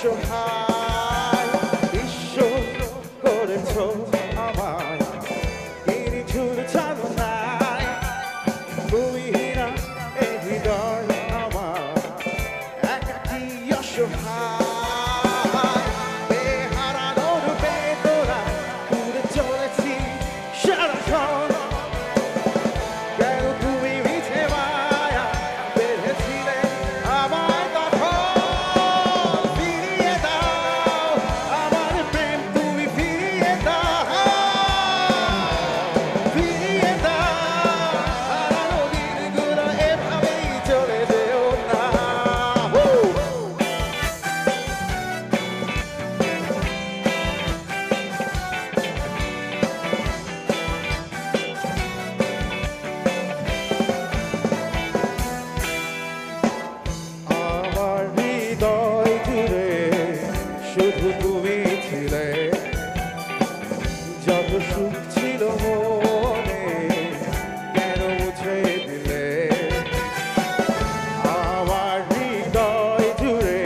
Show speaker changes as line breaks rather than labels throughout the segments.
অসহায় বিশ্ব করেছ আমায় তিনি ছুড়ে ছাড়ো নাই ভূমিহীনা এই হৃদয় আমার একাকী অসহায় বেহারানোর বেদনা ঘুরে চলেছি সারাক্ষণ কেন তুমি মিছে মায়া বেঁধেছিলে আমায় তখন ফিরিয়ে দাও আমার প্রেম তুমি ফিরিয়ে দাও হারানো দিনগুলো এভাবেই চলে যেও না আমার হৃদয় জুড়ে শুধু তুমি ছিলে যত সুখ ছিল মনে কেন মুছে দিলে আমার হৃদয় জুড়ে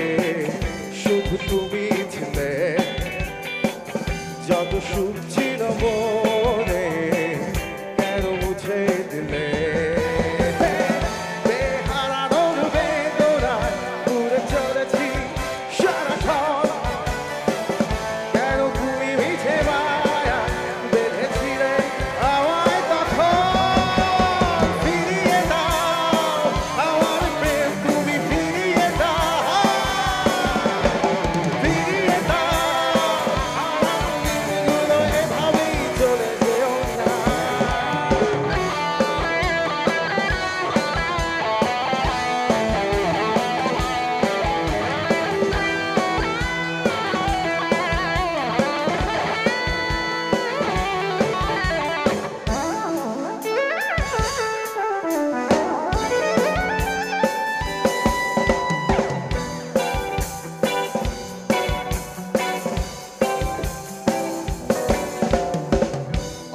শুধু তুমি ছিলে যত সুখ ছিল মনে কেন মুছে দিলে বেহারানোর বেদনায় ঘুরে চলেছি সারাক্ষণ কেন তুমি মিছে মায়া বেঁধেছিলে আমায় তখন ফিরিয়ে দাও আমার প্রেম তুমি ফিরিয়ে দাও হারানো দিনগুলো এভাবেই চলে যেও না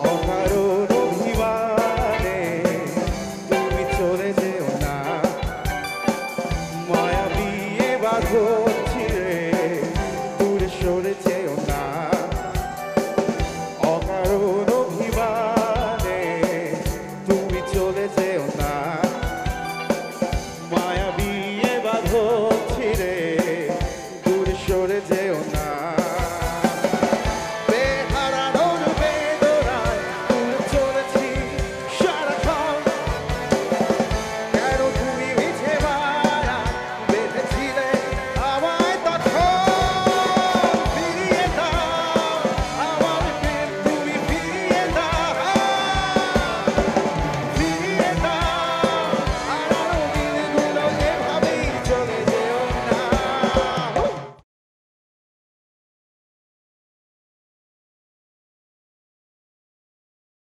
অকারণ অভিমানে তুমি চলে যেও না মায়াবী এ বাঁধন